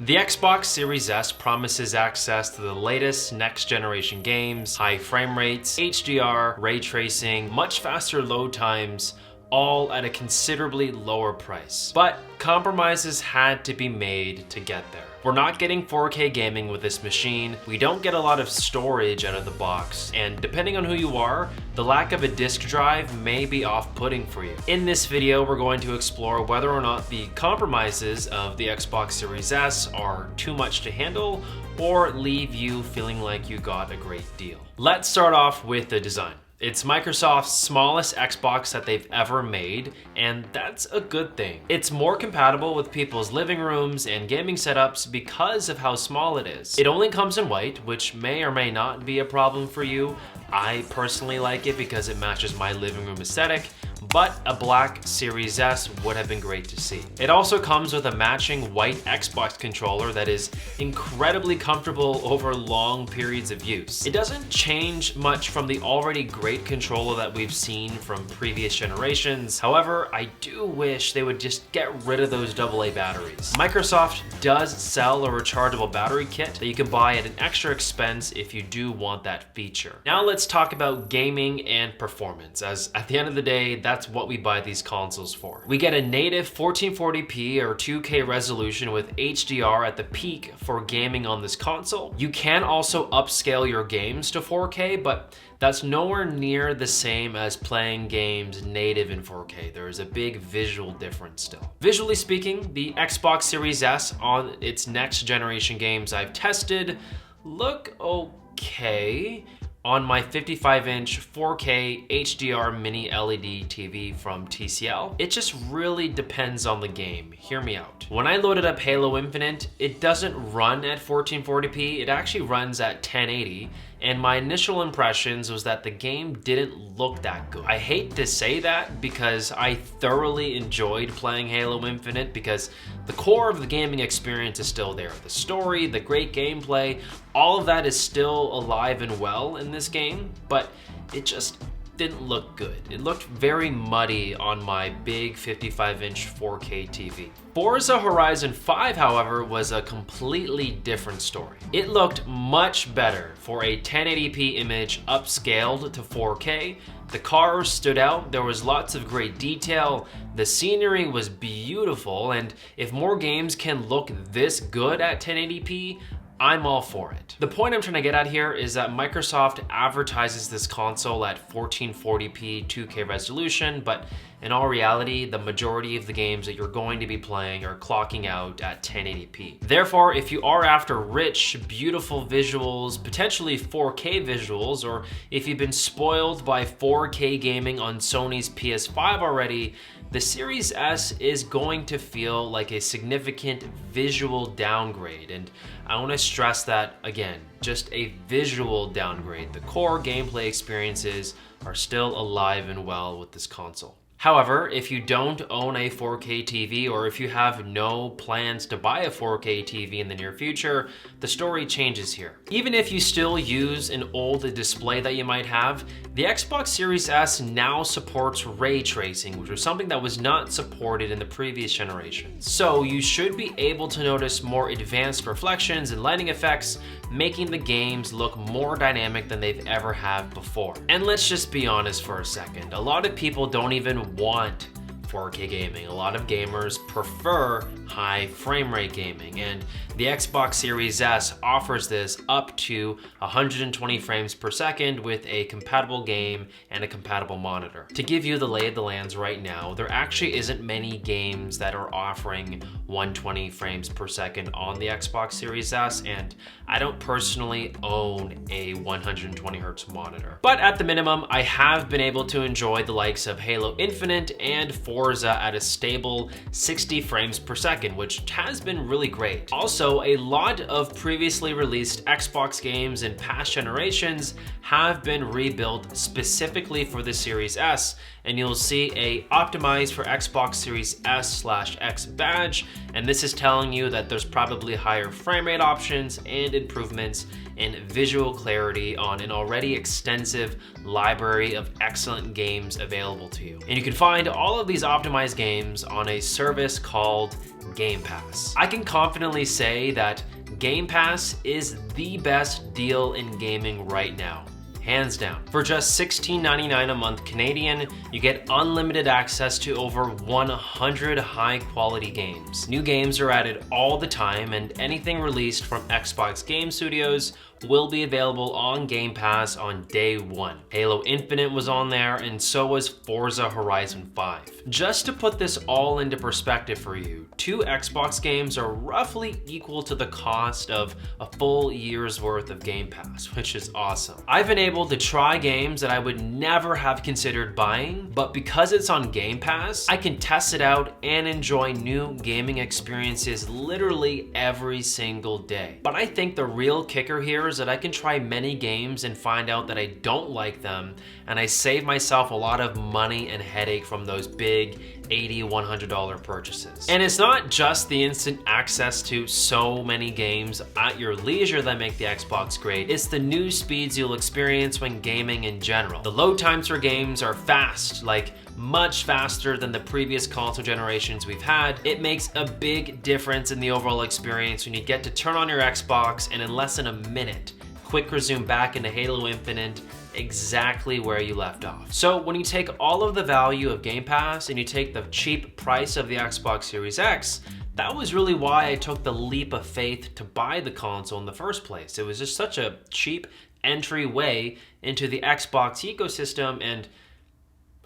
The Xbox Series S promises access to the latest next-generation games, high frame rates, HDR, ray tracing, much faster load times, all at a considerably lower price. But compromises had to be made to get there. We're not getting 4K gaming with this machine, we don't get a lot of storage out of the box, and depending on who you are, the lack of a disk drive may be off-putting for you. In this video, we're going to explore whether or not the compromises of the Xbox Series S are too much to handle or leave you feeling like you got a great deal. Let's start off with the design. It's Microsoft's smallest Xbox that they've ever made, and that's a good thing. It's more compatible with people's living rooms and gaming setups because of how small it is. It only comes in white, which may or may not be a problem for you. I personally like it because it matches my living room aesthetic, but a black Series S would have been great to see. It also comes with a matching white Xbox controller that is incredibly comfortable over long periods of use. It doesn't change much from the already great controller that we've seen from previous generations. However, I do wish they would just get rid of those AA batteries. Microsoft does sell a rechargeable battery kit that you can buy at an extra expense if you do want that feature. Now let's talk about gaming and performance, as at the end of the day, that's what we buy these consoles for. We get a native 1440p or 2K resolution with HDR at the peak for gaming on this console. You can also upscale your games to 4K, but that's nowhere near the same as playing games native in 4K. There is a big visual difference still. Visually speaking, the Xbox Series S on its next generation games I've tested look okay on my 55-inch 4K HDR mini LED TV from TCL. It just really depends on the game. Hear me out. When I loaded up Halo Infinite, it doesn't run at 1440p, it actually runs at 1080, and my initial impressions was that the game didn't look that good. I hate to say that because I thoroughly enjoyed playing Halo Infinite because the core of the gaming experience is still there. The story, the great gameplay, all of that is still alive and well in this game, but it just didn't look good. It looked very muddy on my big 55-inch 4K TV. Forza Horizon 5, however, was a completely different story. It looked much better for a 1080p image upscaled to 4K. The cars stood out, there was lots of great detail, the scenery was beautiful, and if more games can look this good at 1080p, I'm all for it. The point I'm trying to get at here is that Microsoft advertises this console at 1440p 2K resolution, but in all reality, the majority of the games that you're going to be playing are clocking out at 1080p. Therefore, if you are after rich, beautiful visuals, potentially 4K visuals, or if you've been spoiled by 4K gaming on Sony's PS5 already, the Series S is going to feel like a significant visual downgrade, and I want to stress that again, just a visual downgrade. The core gameplay experiences are still alive and well with this console. However, if you don't own a 4K TV or if you have no plans to buy a 4K TV in the near future, the story changes here. Even if you still use an old display that you might have, the Xbox Series S now supports ray tracing, which was something that was not supported in the previous generation. So you should be able to notice more advanced reflections and lighting effects, making the games look more dynamic than they've ever have before. And let's just be honest for a second, a lot of people don't even want 4K gaming. A lot of gamers prefer high frame rate gaming, and the Xbox Series S offers this up to 120 frames per second with a compatible game and a compatible monitor. To give you the lay of the lands right now, there actually isn't many games that are offering 120 frames per second on the Xbox Series S, and I don't personally own a 120 hertz monitor. But at the minimum, I have been able to enjoy the likes of Halo Infinite and Forza at a stable 60 frames per second, which has been really great. Also, a lot of previously released Xbox games in past generations have been rebuilt specifically for the Series S, and you'll see a optimized for Xbox Series S/X badge and this is telling you that there's probably higher frame rate options and improvements in visual clarity on an already extensive library of excellent games available to you. And you can find all of these optimized games on a service called Game Pass. I can confidently say that Game Pass is the best deal in gaming right now. Hands down. For just $16.99 a month Canadian, you get unlimited access to over 100 high-quality games. New games are added all the time, and anything released from Xbox Game Studios will be available on Game Pass on day one. Halo Infinite was on there, and so was Forza Horizon 5. Just to put this all into perspective for you, 2 Xbox games are roughly equal to the cost of a full year's worth of Game Pass, which is awesome. I've been able to try games that I would never have considered buying, but because it's on Game Pass, I can test it out and enjoy new gaming experiences literally every single day. But I think the real kicker here is that I can try many games and find out that I don't like them, and I save myself a lot of money and headache from those big $80, $100 purchases. And it's not just the instant access to so many games at your leisure that make the Xbox great, it's the new speeds you'll experience when gaming in general. The load times for games are fast, like much faster than the previous console generations we've had. It makes a big difference in the overall experience when you get to turn on your Xbox and in less than a minute, quick resume back into Halo Infinite exactly where you left off. So when you take all of the value of Game Pass and you take the cheap price of the Xbox Series X, that was really why I took the leap of faith to buy the console in the first place. It was just such a cheap entryway into the Xbox ecosystem, and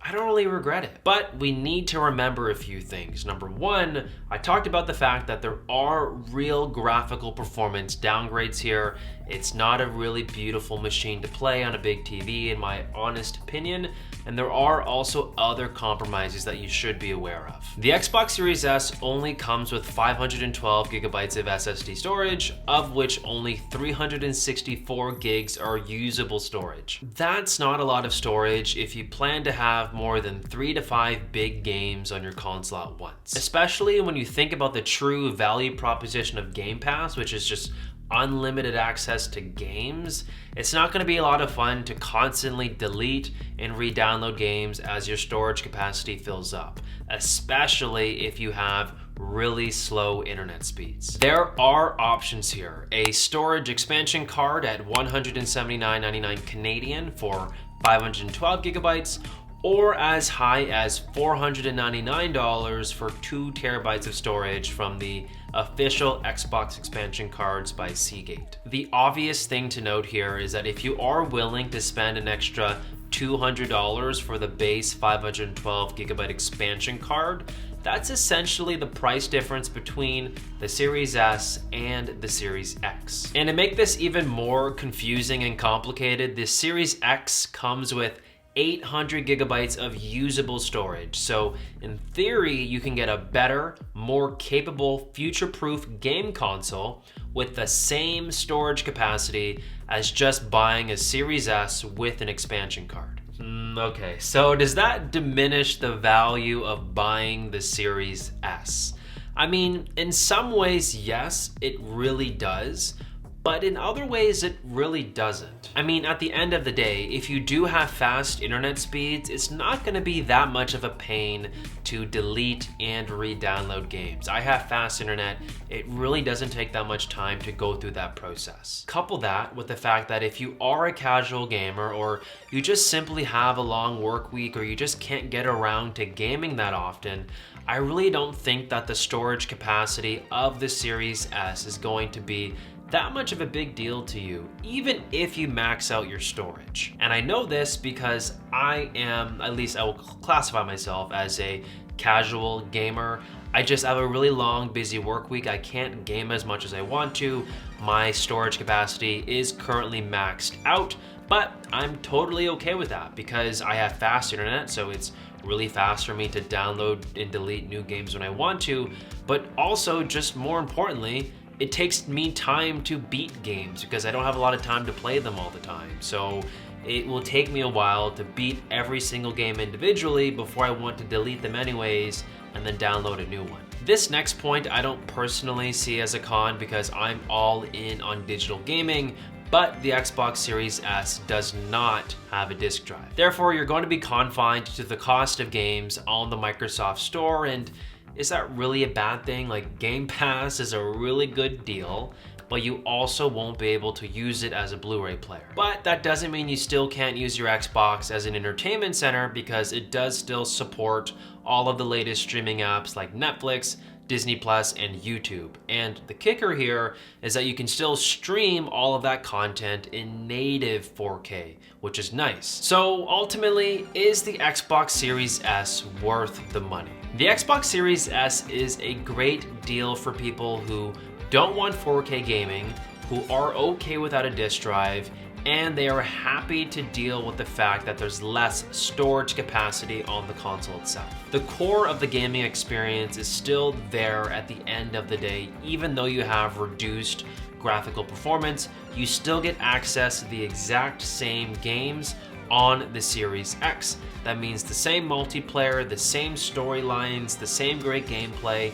I don't really regret it. But we need to remember a few things. Number one, I talked about the fact that there are real graphical performance downgrades here. It's not a really beautiful machine to play on a big TV, in my honest opinion, and there are also other compromises that you should be aware of. The Xbox Series S only comes with 512 gigabytes of SSD storage, of which only 364 gigs are usable storage. That's not a lot of storage if you plan to have more than 3 to 5 big games on your console at once. Especially when you think about the true value proposition of Game Pass, which is just unlimited access to games. It's not going to be a lot of fun to constantly delete and re-download games as your storage capacity fills up, especially if you have really slow internet speeds. There are options here. A storage expansion card at $179.99 Canadian for 512 gigabytes, or as high as $499 for 2 terabytes of storage from the official Xbox expansion cards by Seagate. The obvious thing to note here is that if you are willing to spend an extra $200 for the base 512 gigabyte expansion card, that's essentially the price difference between the Series S and the Series X. And to make this even more confusing and complicated, the Series X comes with 800 gigabytes of usable storage. So in theory, you can get a better, more capable, future-proof game console with the same storage capacity as just buying a Series S with an expansion card. Okay, so does that diminish the value of buying the Series S? I mean, in some ways, yes, it really does. But in other ways, it really doesn't. I mean, at the end of the day, if you do have fast internet speeds, it's not gonna be that much of a pain to delete and re-download games. I have fast internet. It really doesn't take that much time to go through that process. Couple that with the fact that if you are a casual gamer, or you just simply have a long work week, or you just can't get around to gaming that often, I really don't think that the storage capacity of the Series S is going to be that much of a big deal to you, even if you max out your storage. And I know this because I am, at least I will classify myself as a casual gamer. I just have a really long, busy work week. I can't game as much as I want to. My storage capacity is currently maxed out, but I'm totally okay with that because I have fast internet, so it's really fast for me to download and delete new games when I want to, but also, just more importantly, it takes me time to beat games because I don't have a lot of time to play them all the time. So it will take me a while to beat every single game individually before I want to delete them anyways and then download a new one. This next point I don't personally see as a con because I'm all in on digital gaming, but the Xbox Series S does not have a disk drive. Therefore, you're going to be confined to the cost of games on the Microsoft Store, and is that really a bad thing? Like, Game Pass is a really good deal, but you also won't be able to use it as a Blu-ray player. But that doesn't mean you still can't use your Xbox as an entertainment center, because it does still support all of the latest streaming apps like Netflix, Disney Plus, and YouTube. And the kicker here is that you can still stream all of that content in native 4K, which is nice. So ultimately, is the Xbox Series S worth the money? The Xbox Series S is a great deal for people who don't want 4K gaming, who are okay without a disk drive, and they are happy to deal with the fact that there's less storage capacity on the console itself. The core of the gaming experience is still there at the end of the day. Even though you have reduced graphical performance, you still get access to the exact same games on the Series X. That means the same multiplayer, the same storylines, the same great gameplay.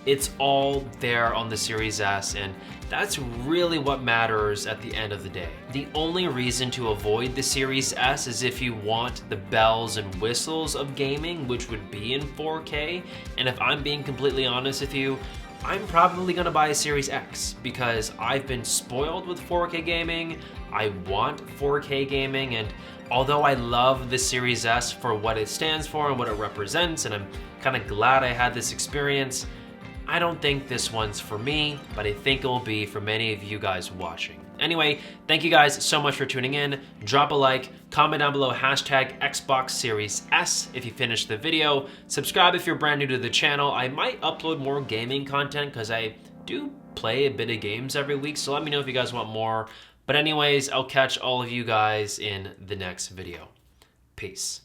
It's all there on the Series S, and that's really what matters at the end of the day. The only reason to avoid the Series S is if you want the bells and whistles of gaming, which would be in 4K. And if I'm being completely honest with you, I'm probably gonna buy a Series X because I've been spoiled with 4K gaming. I want 4K gaming, and although I love the Series S for what it stands for and what it represents, and I'm kind of glad I had this experience, I don't think this one's for me, but I think it will be for many of you guys watching. Anyway, thank you guys so much for tuning in. Drop a like, comment down below hashtag Xbox Series S if you finished the video. Subscribe if you're brand new to the channel. I might upload more gaming content because I do play a bit of games every week, so let me know if you guys want more. But anyways, I'll catch all of you guys in the next video. Peace.